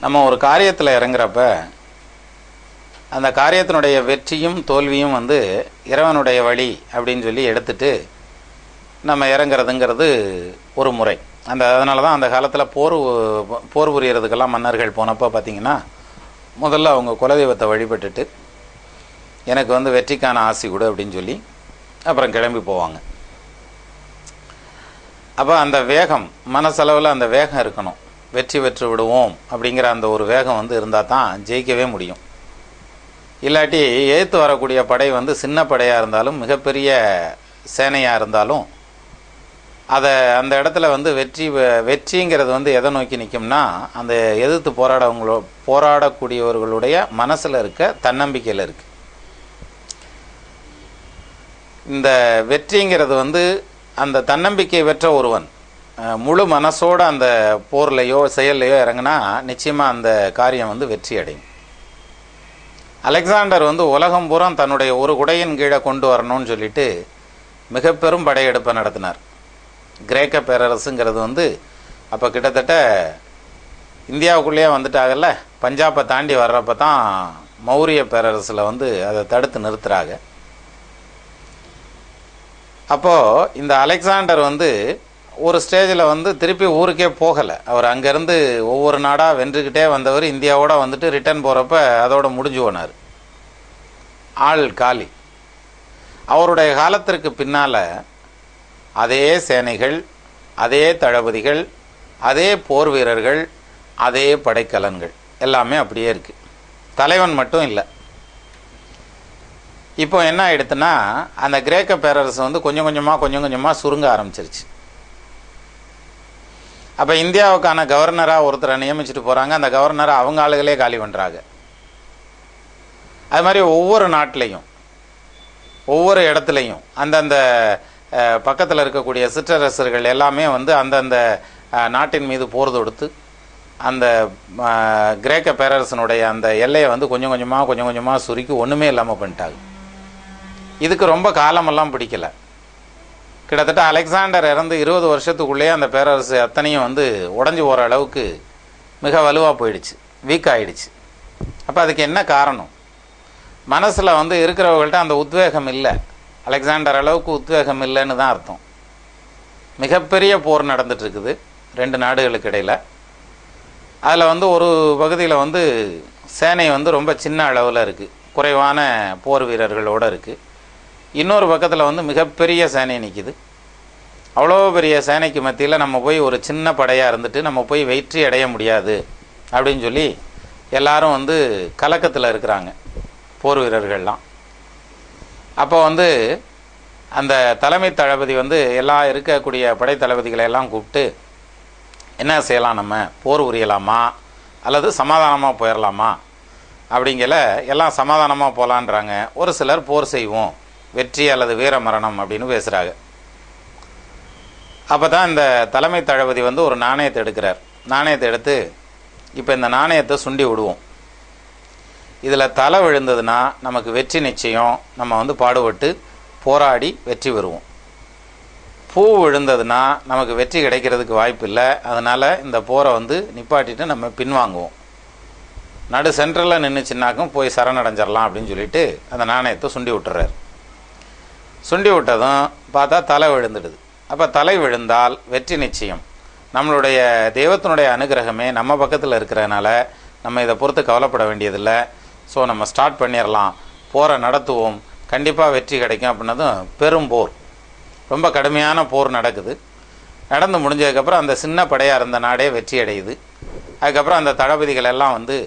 நம்ம ஒரு காரியத்தில் இறங்குறப்ப அந்த காரியத்தினுடைய வெற்றியும் தோல்வியும் வந்து இறைவனுடைய வழி அப்படின்னு சொல்லி எடுத்துட்டு நம்ம இறங்குறதுங்கிறது ஒரு முறை. அதனால தான் அந்த காலத்தில் போர் புரியறதுக்கெல்லாம் மன்னர்கள் போனப்போ பார்த்திங்கன்னா முதல்ல அவங்க குலதெய்வத்தை வழிபட்டுட்டு எனக்கு வந்து வெற்றிக்கான ஆசி கொடு அப்படின்னு சொல்லி அப்புறம் கிளம்பி போவாங்க. அப்போ அந்த வேகம், மனசளவில் அந்த வேகம் இருக்கணும். வெற்றி பெற்று விடுவோம் அப்படிங்கிற அந்த ஒரு வேகம் வந்து இருந்தால் தான் ஜெயிக்கவே முடியும். இல்லாட்டி எதிர்த்து வரக்கூடிய படை வந்து சின்ன படையாக இருந்தாலும் மிகப்பெரிய சேனையாக இருந்தாலும் அதை அந்த இடத்துல வந்து வெற்றிங்கிறது வந்து எதை நோக்கி நிற்கும்னா அந்த எதிர்த்து போராடக்கூடியவர்களுடைய மனசில் இருக்க தன்னம்பிக்கையில் இருக்குது. இந்த வெற்றிங்கிறது வந்து அந்த தன்னம்பிக்கை பெற்ற ஒருவன் முழு மனசோடு அந்த போர்லையோ செயல்லையோ இறங்கினா நிச்சயமாக அந்த காரியம் வந்து வெற்றி அடையும். அலெக்சாண்டர் வந்து உலகம் பூரா தன்னுடைய ஒரு குடையின் கீழே கொண்டு வரணும்னு சொல்லிட்டு மிக பெரும் படையெடுப்பை நடத்தினார். கிரேக்க பேரரசுங்கிறது வந்து அப்போ கிட்டத்தட்ட இந்தியாவுக்குள்ளேயே வந்துட்டாங்கல்ல. பஞ்சாபை தாண்டி வர்றப்ப தான் மௌரிய பேரரசில் வந்து அதை தடுத்து நிறுத்துகிறாங்க. அப்போது இந்த அலெக்சாண்டர் வந்து ஒரு ஸ்டேஜில் வந்து திருப்பி ஊருக்கே போகலை. அவர் அங்கேருந்து ஒவ்வொரு நாடாக வென்றுக்கிட்டே வந்தவர் இந்தியாவோட வந்துட்டு ரிட்டர்ன் போகிறப்ப அதோட முடிஞ்சு போனார். ஆள் காலி. அவருடைய காலத்திற்கு பின்னால் அதே சேனைகள், அதே தளபதிகள், அதே போர் வீரர்கள், அதே படைக்கலன்கள் எல்லாமே அப்படியே இருக்குது. தலைவன் மட்டும் இல்லை. இப்போ என்ன ஆகிடுதுன்னா அந்த கிரேக்க பேரரசு வந்து கொஞ்சம் கொஞ்சமாக சுருங்க ஆரம்பிச்சிருச்சு. அப்போ இந்தியாவுக்கான கவர்னராக ஒருத்தரை நியமிச்சுட்டு போகிறாங்க. அந்த கவர்னரை அவங்க ஆளுகளே காலி பண்ணுறாங்க. அது மாதிரி ஒவ்வொரு நாட்டிலையும் ஒவ்வொரு இடத்துலையும் அந்தந்த பக்கத்தில் இருக்கக்கூடிய சிற்றரசர்கள் எல்லாமே வந்து அந்தந்த நாட்டின் மீது போர் தொடுத்து அந்த கிரேக்க பேரரசனுடைய அந்த எல்லையை வந்து கொஞ்சம் கொஞ்சமாக சுருக்கி ஒன்றுமே இல்லாமல் பண்ணிட்டாங்க. இதுக்கு ரொம்ப காலமெல்லாம் பிடிக்கல. கிட்டத்தட்ட அலெக்சாண்டர் இறந்து 20 வருஷத்துக்குள்ளேயே அந்த பேரரசு அத்தனையும் வந்து உடஞ்சி போகிற அளவுக்கு மிக வலுவாக போயிடுச்சு, வீக் ஆகிடுச்சு. அப்போ அதுக்கு என்ன காரணம்? மனசில் வந்து இருக்கிறவங்கள்ட்ட அந்த உத்வேகம் இல்லை. அலெக்சாண்டர் அளவுக்கு உத்வேகம் இல்லைன்னு தான் அர்த்தம். மிகப்பெரிய போர் நடந்துகிட்ருக்குது 2 நாடுகளுக்கு இடையில். அதில் வந்து ஒரு பகுதியில் வந்து சேனை வந்து ரொம்ப சின்ன அளவில் இருக்குது, குறைவான போர் வீரர்களோடு இருக்குது. இன்னொரு பக்கத்தில் வந்து மிகப்பெரிய சேனை நிற்கிது. அவ்வளோ பெரிய சேனைக்கு மத்தியில் நம்ம போய் ஒரு சின்ன படையாக இருந்துட்டு நம்ம போய் வெற்றி அடைய முடியாது அப்படின்னு சொல்லி எல்லாரும் வந்து கலக்கத்தில் இருக்கிறாங்க, போர் வீரர்கள்லாம். அப்போ வந்து அந்த தலைமை தளபதி வந்து எல்லாம் இருக்கக்கூடிய படை தளபதிகளை எல்லாம் கூப்பிட்டு என்ன செய்யலாம், நம்ம போர் புரியலாமா அல்லது சமாதானமாக போயிடலாமா அப்படிங்கல. எல்லாம் சமாதானமாக போகலான்றாங்க. ஒரு சிலர் போர் செய்வோம், வெற்றி அல்லது வீர மரணம் அப்படின்னு பேசுகிறாங்க. அப்போ தான் இந்த தலைமை தளபதி வந்து ஒரு நாணயத்தை எடுக்கிறார். நாணயத்தை எடுத்து இப்போ இந்த நாணயத்தை சுண்டி விடுவோம். இதில் தலை விழுந்ததுன்னா நமக்கு வெற்றி நிச்சயம், நம்ம வந்து பாடுபட்டு போராடி வெற்றி பெறுவோம். பூ விழுந்ததுன்னா நமக்கு வெற்றி கிடைக்கிறதுக்கு வாய்ப்பு இல்லை, அதனால் இந்த போரை வந்து நிப்பாட்டிட்டு நம்ம பின்வாங்குவோம். நடு சென்ட்ரலில் நின்றுச்சுன்னாக்கும் போய் சரணடைஞ்சிடலாம் அப்படின்னு சொல்லிட்டு அந்த நாணயத்தை சுண்டி விட்டுறாரு. சுண்டி விட்டதும் பார்த்தா தலை விழுந்துடுது. அப்போ தலை விழுந்தால் வெற்றி நிச்சயம். நம்மளுடைய தெய்வத்தினுடைய அனுகிரகமே நம்ம பக்கத்தில் இருக்கிறதுனால நம்ம இதை பொறுத்து கவலைப்பட வேண்டியதில்லை. ஸோ நம்ம ஸ்டார்ட் பண்ணிடலாம், போரை நடத்துவோம், கண்டிப்பாக வெற்றி கிடைக்கும் அப்படின்னதும் பெரும் போர், ரொம்ப கடுமையான போர் நடக்குது. நடந்து முடிஞ்சதுக்கப்புறம் அந்த சின்ன படையாக இருந்த நாடே வெற்றி அடையுது. அதுக்கப்புறம் அந்த தளபதிகள் எல்லாம் வந்து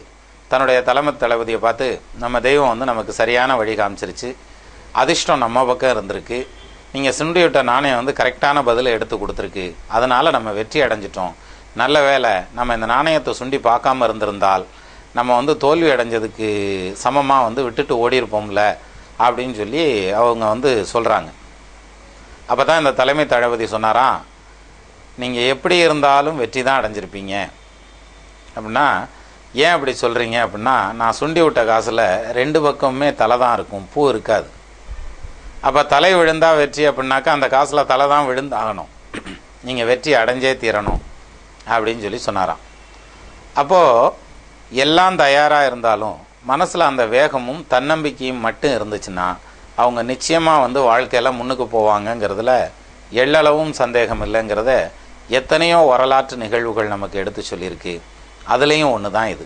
தன்னுடைய தலைமை தளபதியை பார்த்து நம்ம தெய்வம் வந்து நமக்கு சரியான வழி காமிச்சிருச்சு, அதிர்ஷ்டம் நம்ம பக்கம் இருந்திருக்கு, நீங்கள் சுண்டி விட்ட நாணயம் வந்து கரெக்டான பதிலை எடுத்து கொடுத்துருக்கு, அதனால் நம்ம வெற்றி அடைஞ்சிட்டோம், நல்ல வேலை நம்ம இந்த நாணயத்தை சுண்டி பார்க்காம இருந்திருந்தால் நம்ம வந்து தோல்வி அடைஞ்சதுக்கு சமமாக வந்து விட்டுட்டு ஓடிருப்போம்ல அப்படின்னு சொல்லி அவங்க வந்து சொல்கிறாங்க. அப்போ தான் இந்த தலைமை தளபதி சொன்னாராம், நீங்கள் எப்படி இருந்தாலும் வெற்றி தான் அடைஞ்சிருப்பீங்க அப்படின்னா. ஏன் அப்படி சொல்கிறீங்க அப்படின்னா, நான் சுண்டி விட்ட காசில் 2 பக்கமுமே தலை தான் இருக்கும், பூ இருக்காது. அப்போ தலை விழுந்தால் வெற்றி அப்படின்னாக்கா அந்த காசில் தலை தான் விழுந்தாகணும், நீங்கள் வெற்றி அடைஞ்சே தீரணும் அப்படின்னு சொல்லி சொன்னாராம். அப்போது எல்லாம் தயாராக இருந்தாலும் மனசில் அந்த வேகமும் தன்னம்பிக்கையும் மட்டும் இருந்துச்சுன்னா அவங்க நிச்சயமாக வந்து வாழ்க்கையில் முன்னுக்கு போவாங்கங்கிறதுல எள்ளளவும் சந்தேகம் இல்லைங்கிறத எத்தனையோ வரலாற்று நிகழ்வுகள் நமக்கு எடுத்து சொல்லியிருக்கு. அதுலேயும் ஒன்று தான் இது.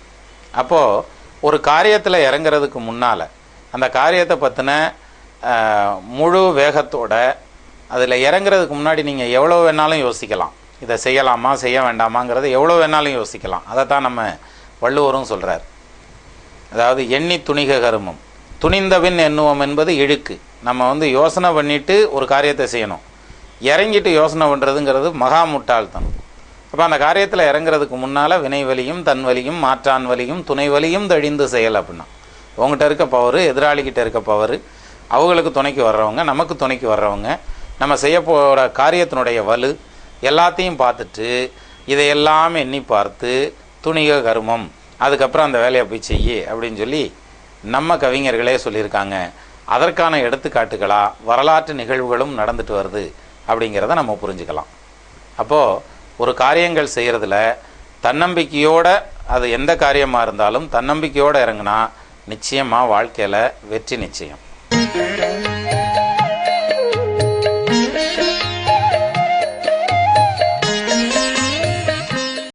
அப்போது ஒரு காரியத்தில் இறங்கிறதுக்கு முன்னால் அந்த காரியத்தை பற்றின முழு வேகத்தோட அதில் இறங்குறதுக்கு முன்னாடி நீங்கள் எவ்வளோ வேணாலும் யோசிக்கலாம். இதை செய்யலாமா செய்ய வேண்டாமாங்கிறத எவ்வளோ வேணாலும் யோசிக்கலாம். அதை தான் நம்ம வள்ளுவரும் சொல்கிறார். அதாவது எண்ணி துணிக கருமம் துணிந்தபின் எண்ணுவோம் என்பது இழுக்கு. நம்ம வந்து யோசனை பண்ணிவிட்டு ஒரு காரியத்தை செய்யணும். இறங்கிட்டு யோசனை பண்ணுறதுங்கிறது மகா முட்டாள்தனம். அப்போ அந்த காரியத்தில் இறங்குறதுக்கு முன்னால் வினை வலியும் தன் வலியும் மாற்றான் வலியும் துணை வலியும் தழிந்து செயல் அப்படின்னா உங்கள்கிட்ட இருக்க பவர், எதிராளிகிட்ட இருக்க பவர், அவங்களுக்கு துணைக்கு வர்றவங்க, நமக்கு துணைக்கு வர்றவங்க, நம்ம செய்ய போகிற காரியத்தினுடைய வலு எல்லாத்தையும் பார்த்துட்டு இதையெல்லாம் எண்ணி பார்த்து துணிக கருமம் அதுக்கப்புறம் அந்த வேலையை போய் செய்ய அப்படின்னு சொல்லி நம்ம கவிஞர்களே சொல்லியிருக்காங்க. அதற்கான எடுத்துக்காட்டுகளாக வரலாற்று நிகழ்வுகளும் நடந்துட்டு வருது அப்படிங்கிறத நம்ம புரிஞ்சுக்கலாம். அப்போது ஒரு காரியங்கள் செய்கிறதுல தன்னம்பிக்கையோடு, அது எந்த காரியமாக இருந்தாலும் தன்னம்பிக்கையோடு இறங்குனா நிச்சயமாக வாழ்க்கையில் வெற்றி நிச்சயம்.